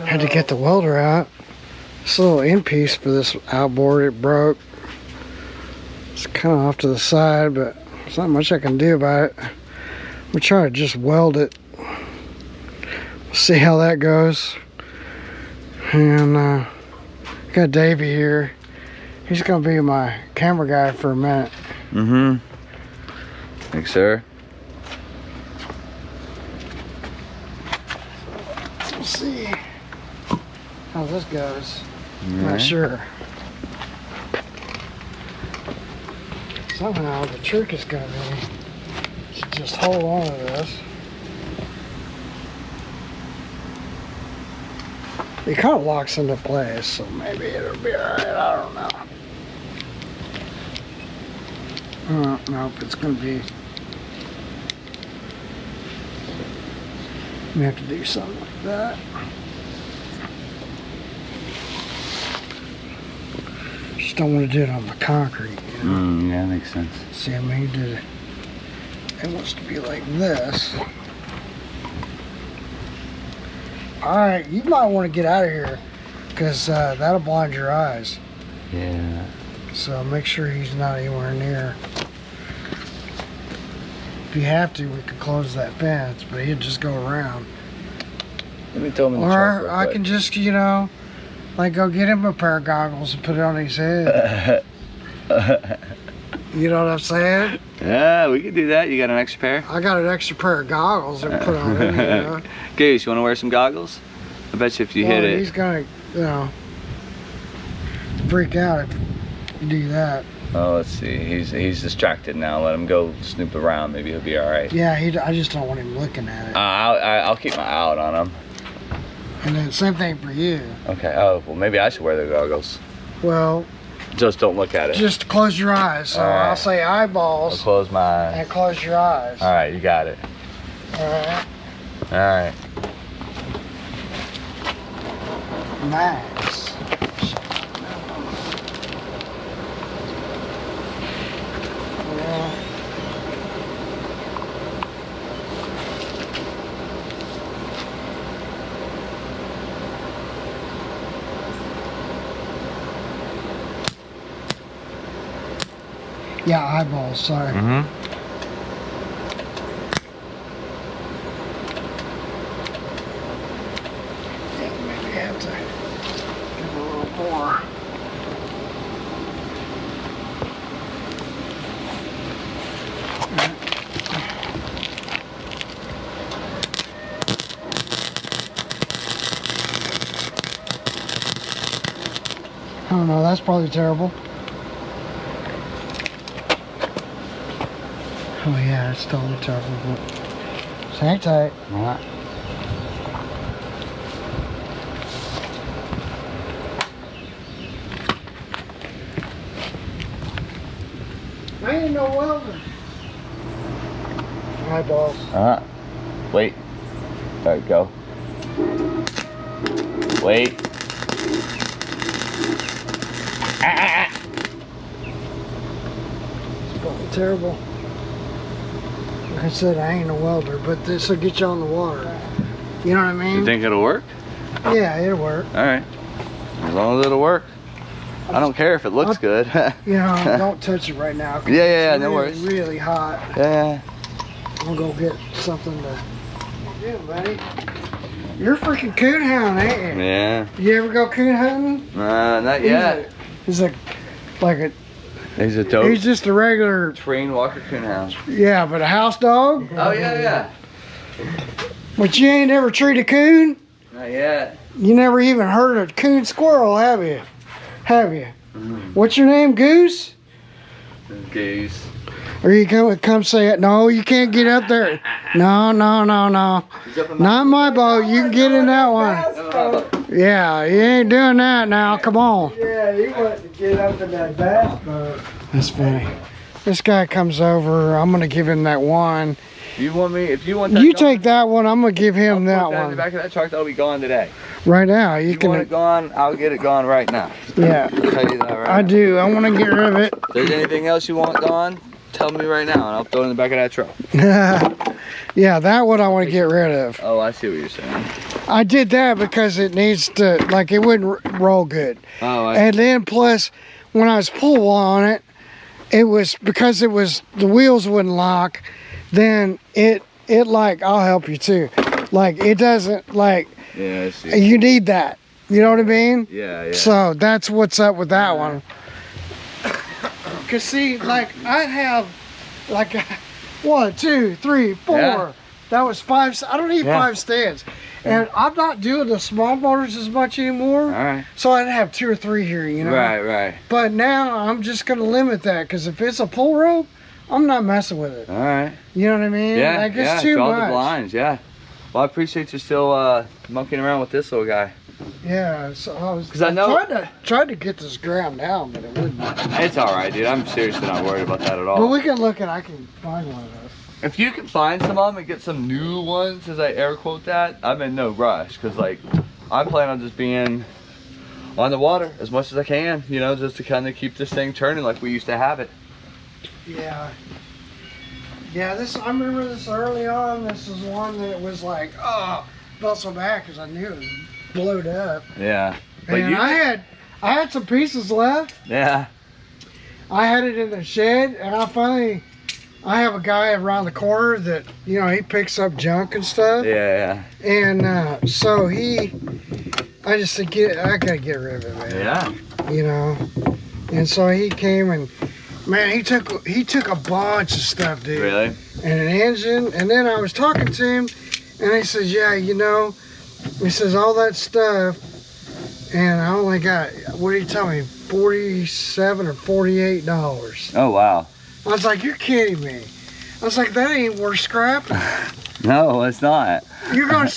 Had to get the welder out. This little end piece for this outboard, it broke. It's kind of off to the side, but there's not much I can do about it. I'm gonna try to just weld it. We'll see how that goes. And got Davey here. He's gonna be my camera guy for a minute. Mm-hmm. Thanks, sir. We'll see how this goes. Right. Not sure. Somehow the trick is gonna be to just hold on to this. It kind of locks into place, so maybe it'll be alright. I don't know. Nope, it's gonna be. We have to do something like that. Just don't want to do it on the concrete. You know? Yeah, that makes sense. See, I mean, he did it. It wants to be like this. Alright, you might want to get out of here because that'll blind your eyes. Yeah. So make sure he's not anywhere near. If you have to, we could close that fence, but he'll just go around. Let me throw him in the truck Or real I quick. can just, you know, like go get him a pair of goggles and put it on his head. You know what I'm saying? Yeah, we could do that. You got an extra pair? I got an extra pair of goggles to put on him, you know. Goose, you want to wear some goggles? I bet you if you hit it. He's gonna, you know, freak out if you do that. Oh, let's see. He's distracted now. Let him go snoop around. Maybe he'll be all right. Yeah, I just don't want him looking at it. I'll keep my eye out on him. And then same thing for you. Okay. Oh, well, maybe I should wear the goggles. Well, Just don't look at it. just close your eyes. So All right. I'll say I'll eyeballs close my eyes. and close your eyes. All right, you got it. All right. All right. Nice. Yeah, eyeballs, sorry. Mm-hmm. Yeah, maybe I have to give a little more. I don't know, that's probably terrible. Oh yeah, it's totally terrible, but just hang tight. All right. I ain't no welder. Eyeballs. All right. Wait. All right, go. Wait. It's probably terrible. Like I said, I ain't a welder, but this will get you on the water. You know what I mean? You think it'll work? Yeah, it'll work. All right. As long as it'll work. I don't care if it looks good. You know, don't touch it right now. 'Cause Yeah, it's no really, worries. really hot. Yeah. I'm gonna go get something to do, buddy. You're a freaking coon hound, ain't you? Yeah. You ever go coon hunting? Not yet. He's like a, He's a dope he's just a regular, trained Walker Coonhound. yeah, but a house dog. Oh yeah. But you ain't ever treated a coon? Not yet. You never even heard of a coon squirrel, have you? Have you? What's your name, Goose? Goose. Or you come say it? No, you can't get up there. No. Not my boat. You can get in that one. Yeah, you ain't doing that now. Come on. Yeah, he wanted to get up in that bass boat. That's funny. This guy comes over. I'm gonna give him that one. You want me? If you want that You gone, take that one. I'm gonna give him I'll that put that in the one back of that truck. That'll be gone today. right now. You want it gone? I'll get it gone right now. Yeah, I'll tell you that right I now. do. I want to get rid of it. If there's anything else you want gone, tell me right now, and I'll throw it in the back of that truck. Yeah, that one I want to get rid of. Oh, I see what you're saying. I did that because it needs to, like, it wouldn't roll good. Oh, and then plus, when I was pull on it, it was, because it was, the wheels wouldn't lock, then it like, I'll help you too. Like, it doesn't, like, yeah, I see. you need that. You know what I mean? Yeah, yeah. So that's what's up with that one. Cause see, like, I have, like, 1, 2, 3, 4. Yeah. That was 5. I don't need 5 stands. And I'm not doing the small motors as much anymore. All right. So I'd have 2 or 3 here, you know? Right, right. But now I'm just going to limit that, because if it's a pull rope, I'm not messing with it. All right. You know what I mean? Yeah, like, it's yeah, too draw much. the blinds, yeah. Well, I appreciate you still monkeying around with this little guy. Yeah, so I was 'Cause I know- tried to get this ground down, but it wouldn't. It's all right, dude. I'm seriously not worried about that at all. But we can look, and I can find one of those. If you can find some of them and get some new ones, as I air quote that, I'm in no rush, because like I plan on just being on the water as much as I can, you know, just to kind of keep this thing turning like we used to have it. Yeah. Yeah, I remember this early on. This is one that was like, oh, felt so bad because I knew it was blowed up. Yeah. But And I had some pieces left. Yeah. I had it in the shed, and I have a guy around the corner that, you know, he picks up junk and stuff. Yeah, And so I just said, I gotta get rid of it, man. yeah. You know. And so he came, and man, he took a bunch of stuff, dude. Really? And an engine. And then I was talking to him, and he says, yeah, you know, he says all that stuff, and I only got, what did he tell me, $47 or $48. Oh, wow. I was like, you're kidding me. I was like, that ain't worth scrapping. No, it's not. You're gonna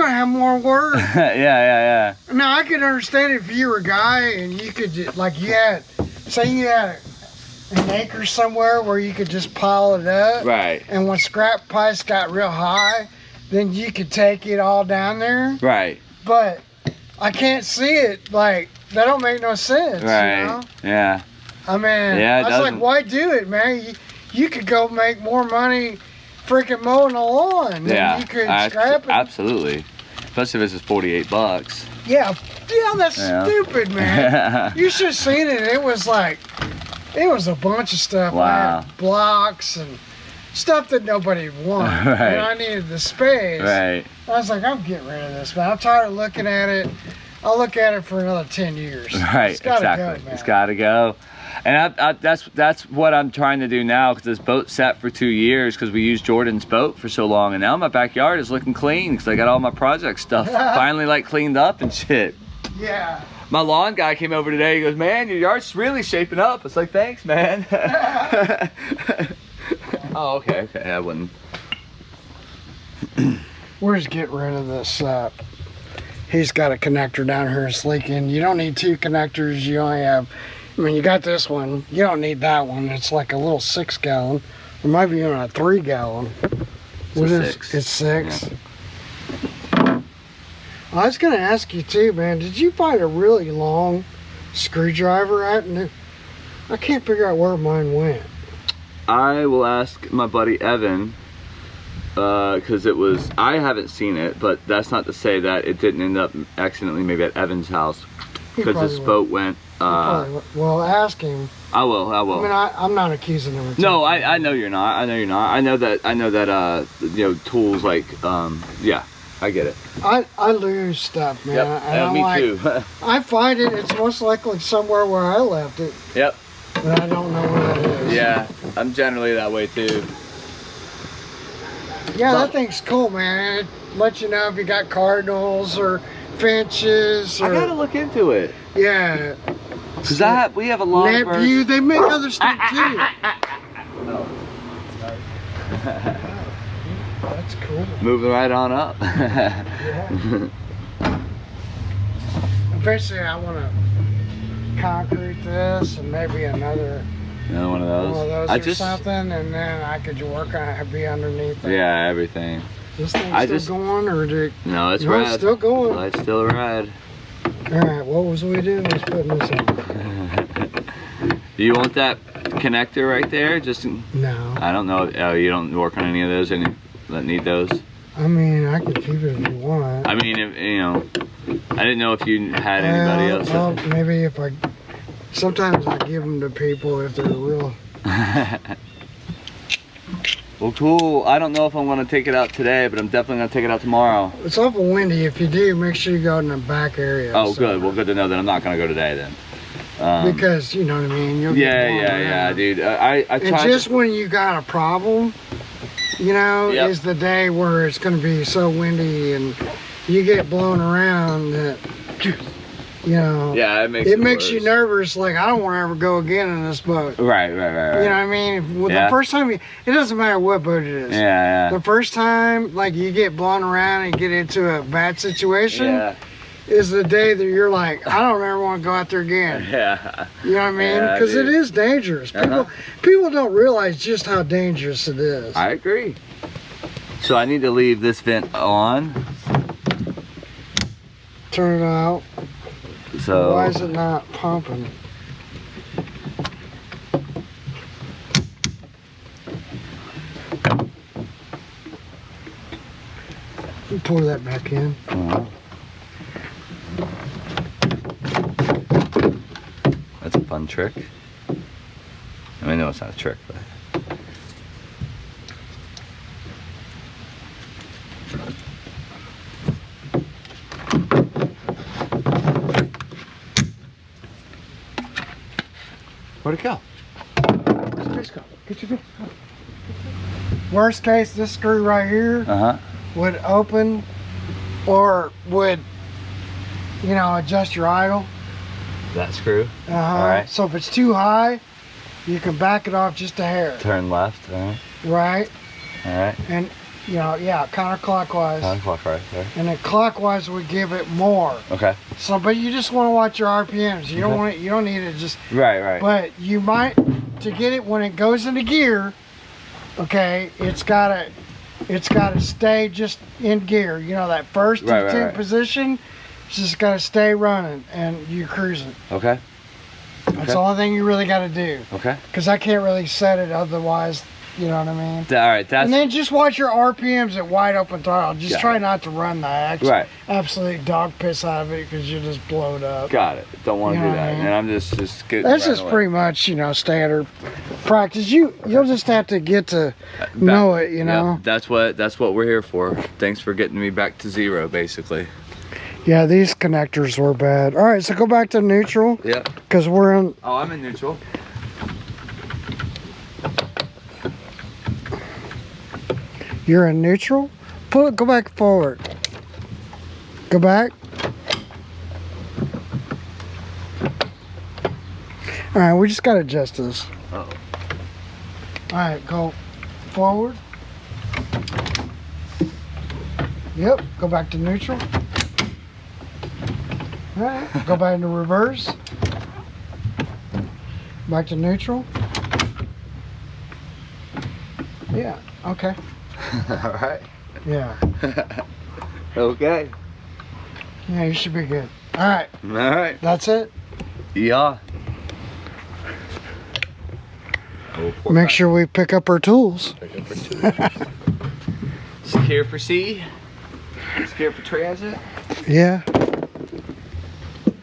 have more work. Yeah. Now I could understand if you were a guy and you could, like, say you had an acre somewhere where you could just pile it up. Right. And when scrap price got real high, then you could take it all down there. Right. But I can't see it. Like, that don't make no sense. Right. You know? Yeah. I mean, Yeah, it I was doesn't. like, why do it, man? You could go make more money freaking mowing the lawn than you could scrap it. Absolutely. Especially if this is $48. Yeah, that's stupid, man. You should have seen it. It was like, it was a bunch of stuff. Wow. I had blocks and stuff that nobody wanted. Right. And I needed the space. Right. I was like, I'm getting rid of this, man. I'm tired of looking at it. I'll look at it for another 10 years. Right, It's gotta exactly. go, man. It's got to go. And that's what I'm trying to do now, because this boat's sat for 2 years because we used Jordan's boat for so long, and now my backyard is looking clean because I got all my project stuff finally like cleaned up and shit. Yeah. My lawn guy came over today. He goes, "Man, your yard's really shaping up." It's like, "Thanks, man." Oh, okay. I wouldn't. We're just getting rid of this. He's got a connector down here that's leaking. You don't need 2 connectors. You only have, I mean, you got this one. You don't need that one. It's like a little 6-gallon, or maybe even a 3-gallon. It's a 6. It's 6. Yeah. I was gonna ask you too, man. Did you find a really long screwdriver at? I can't figure out where mine went. I will ask my buddy Evan, because I haven't seen it, but that's not to say that it didn't end up accidentally maybe at Evan's house, because this boat went. Well, ask him. I will. I mean, I'm not accusing him. No, I know you're not. I know that you know, tools like yeah, I get it. I lose stuff, man. Yep. And Me I'm too. I find it. It's most likely somewhere where I left it, Yep. but I don't know where that is. Yeah, I'm generally that way too. Yeah, that thing's cool, man. It lets you know if you got cardinals or finches. Or, I gotta look into it. Yeah. Because we have a lot of birds. Nephew, they make other stuff too. Oh. That's cool. Moving right on up. Yeah. Eventually, I want to concrete this and maybe another Another one of those. or something, and then I could work on it, be underneath it. Yeah, everything. This thing's still going, or did No, it's no, rad. it's still going. It's still rad. All right, what was we doing? Let's put this in. Do you want that connector right there? Just No. I don't know. Oh, you don't work on any of those that need those? I mean, I can keep it if you want. I mean, if, you know, I didn't know if you had anybody else. Well, maybe if I. Sometimes I give them to people if they're real. Well, cool. I don't know if I'm going to take it out today, but I'm definitely going to take it out tomorrow. It's awful windy. If you do, make sure you go in the back area. Oh, good. Well, good to know that I'm not going to go today then. Because, you know what I mean? You'll get blown around. Dude. I tried. And just when you got a problem, you know, is the day where it's going to be so windy and you get blown around that, you know. Yeah, it makes you nervous. Like, I don't want to ever go again in this boat. Right. You know what I mean? The first time, it doesn't matter what boat it is. Yeah. The first time, like, you get blown around and get into a bad situation is the day that you're like, I don't ever want to go out there again. Yeah. You know what I mean? Because it is dangerous. People don't realize just how dangerous it is. I agree. So I need to leave this vent on. Turn it out. So why is it not pumping? Pour that back in. That's a fun trick. I mean, no, it's not a trick, but. Where'd it go? Get your fish. Worst case, this screw right here would open or would, you know, adjust your idle. That screw? All right. So if it's too high, you can back it off just a hair. Turn left, all right. Right. All right. And, you know, counterclockwise. Counterclockwise, there. And then clockwise would give it more. Okay. So, but you just want to watch your RPMs. You don't want it. You don't need it just. Right. But you might, to get it when it goes into gear. Okay, it's gotta stay just in gear. You know, that first intent position. It's just gotta stay running, and you're cruising. Okay. That's the only thing you really gotta do. Okay. Because I can't really set it otherwise. You know what I mean? All right. And then just watch your RPMs at wide open throttle. Just try not to run the absolute dog piss out of it because you just blow it up. Got it. Don't want to do that. And I'm just getting. This is pretty much, you know, standard practice. You'll just have to get to know it. You know. That's what we're here for. Thanks for getting me back to zero, basically. Yeah, these connectors were bad. All right, so go back to neutral. Yeah. Because we're in. Oh, I'm in neutral. You're in neutral? Go back forward. Go back. All right, we just got to adjust this. Uh-oh. All right, go forward. Yep, go back to neutral. All right, go back into reverse. Back to neutral. Yeah, okay. All right. Yeah. Okay. Yeah, you should be good. All right. All right. That's it? Yeah. Make sure we pick up our tools. Secure for sea. Secure for transit. Yeah. That's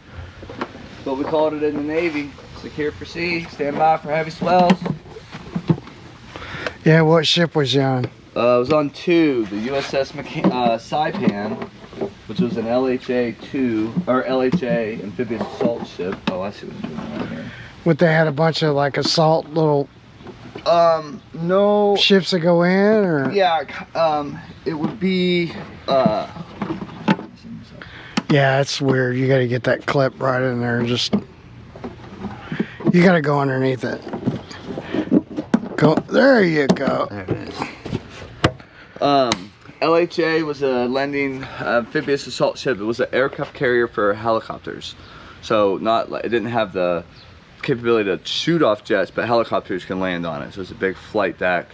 what we called it in the Navy. Secure for sea. Stand by for heavy swells. Yeah, what ship was you on? I was on 2, the USS Saipan, which was an LHA-2, or LHA, amphibious assault ship. Oh, I see what's going on here. What, they had a bunch of like assault little no ships that go in, or? Yeah, it would be yeah, it's weird. You got to get that clip right in there. Just you got to go underneath it. Go, there you go. There it is. LHA was a landing amphibious assault ship. It was an aircraft carrier for helicopters. So it didn't have the capability to shoot off jets, but helicopters can land on it. So it's a big flight deck.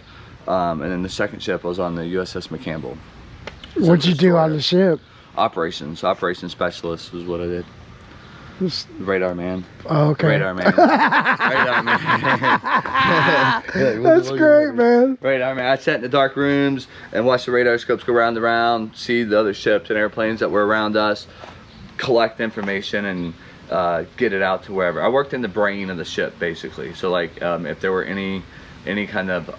And then the second ship was on the USS McCampbell. What'd you do on the ship? Operations specialist was what I did. Who's- Radar man. Oh, okay. Radar man. Radar man. That's great, man. Radar man. I sat in the dark rooms and watched the radar scopes go round and round, see the other ships and airplanes that were around us, collect information, and get it out to wherever. I worked in the brain of the ship, basically. So like if there were any kind of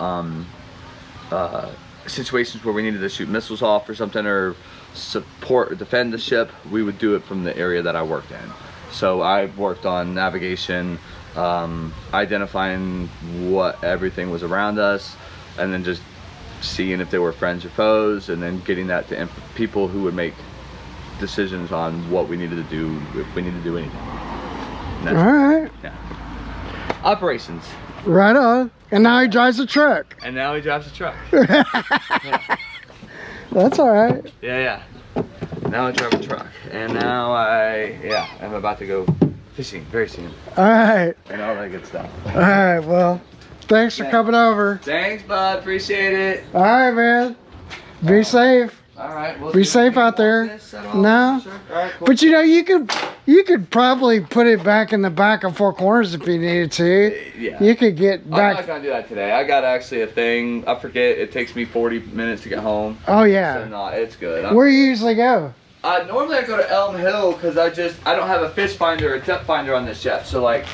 situations where we needed to shoot missiles off or something, or support or defend the ship, we would do it from the area that I worked in. So I worked on navigation, identifying what everything was around us, and then just seeing if they were friends or foes, and then getting that to people who would make decisions on what we needed to do, if we needed to do anything. All right. Yeah. Operations. Right on. And now he drives a truck. And now he drives a truck. That's all right. Yeah. Now I drive a truck. And now I'm about to go fishing very soon. All right. And all that good stuff. All right. Well, thanks for coming over. Thanks, bud. Appreciate it. All right, man. Be safe. All right. Well, Be safe out there. No. Sure. All right, cool. But you know, you could probably put it back in the back of Four Corners if you needed to. Yeah. You could get back. I'm not gonna do that today. I got actually a thing. I forget. It takes me 40 minutes to get home. Oh yeah. So no, it's good. Where you usually go? Normally I go to Elm Hill because I don't have a fish finder or a depth finder on this ship. So like,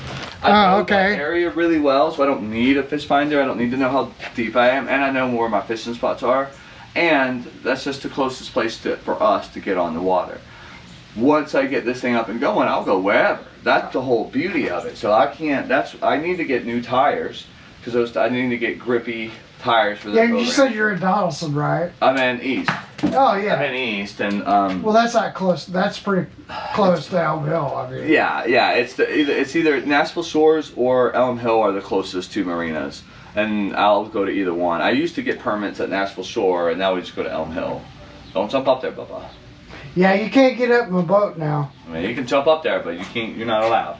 I know that area really well, so I don't need a fish finder. I don't need to know how deep I am, and I know where my fishing spots are. And that's just the closest place for us to get on the water. Once I get this thing up and going, I'll go wherever. That's the whole beauty of it. So I need to get new tires, because I need to get grippy tires for the program. You said you're in Donaldson, right? I'm in East. Oh yeah. I'm in East, and well, that's not close. That's pretty close to Elm Hill, I mean. Yeah. It's either Nashville Shores or Elm Hill are the closest two marinas. And I'll go to either one. I used to get permits at Nashville Shore, and now we just go to Elm Hill. Don't jump up there, Bubba. Yeah, you can't get up in a boat now. I mean, you can jump up there, but you can't. You're not allowed.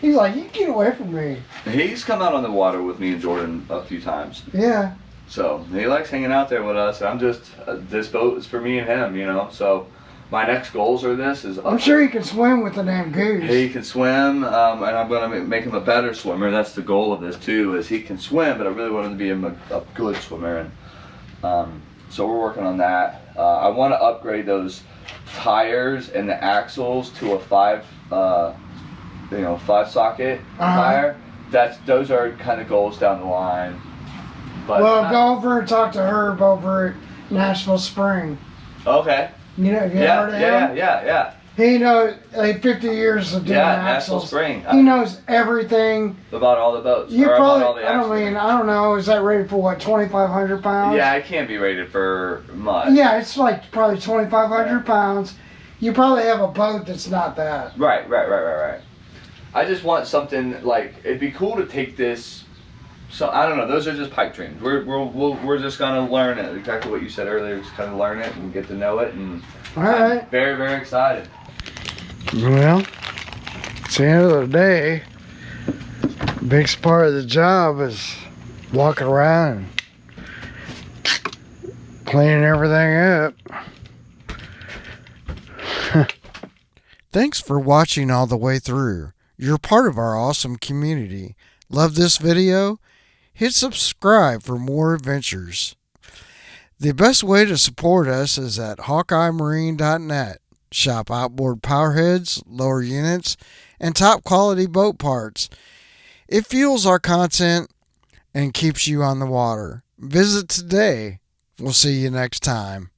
He's like, you get away from me. He's come out on the water with me and Jordan a few times. Yeah. So he likes hanging out there with us. I'm just this boat is for me and him, you know. So my next goals are this is. I'm sure he can swim with the damn goose. He can swim, and I'm gonna make him a better swimmer. That's the goal of this too. Is he can swim, but I really want him to be a good swimmer, and so we're working on that. I want to upgrade those tires and the axles to a 5 socket tire. Those are kind of goals down the line. But well, go over and talk to Herb over at Nashville Spring. Okay. You know, heard of him? Yeah. He knows, like 50 years of doing axles. Nashville Spring. He knows everything. About all the boats. You or probably, about all the axles. I don't know, is that rated for what, 2,500 pounds? Yeah, it can't be rated for much. Yeah, it's like probably 2,500 pounds. You probably have a boat that's not that. Right. I just want something like, it'd be cool to take this. So I don't know. Those are just pipe dreams. We're just gonna learn it. Exactly what you said earlier. Just kind of learn it and get to know it. And all right. I'm very, very excited. Well, it's the end of the day. Biggest part of the job is walking around and cleaning everything up. Thanks for watching all the way through. You're part of our awesome community. Love this video? Hit subscribe for more adventures. The best way to support us is at hawkeyemarine.net. Shop outboard powerheads, lower units, and top quality boat parts. It fuels our content and keeps you on the water. Visit today. We'll see you next time.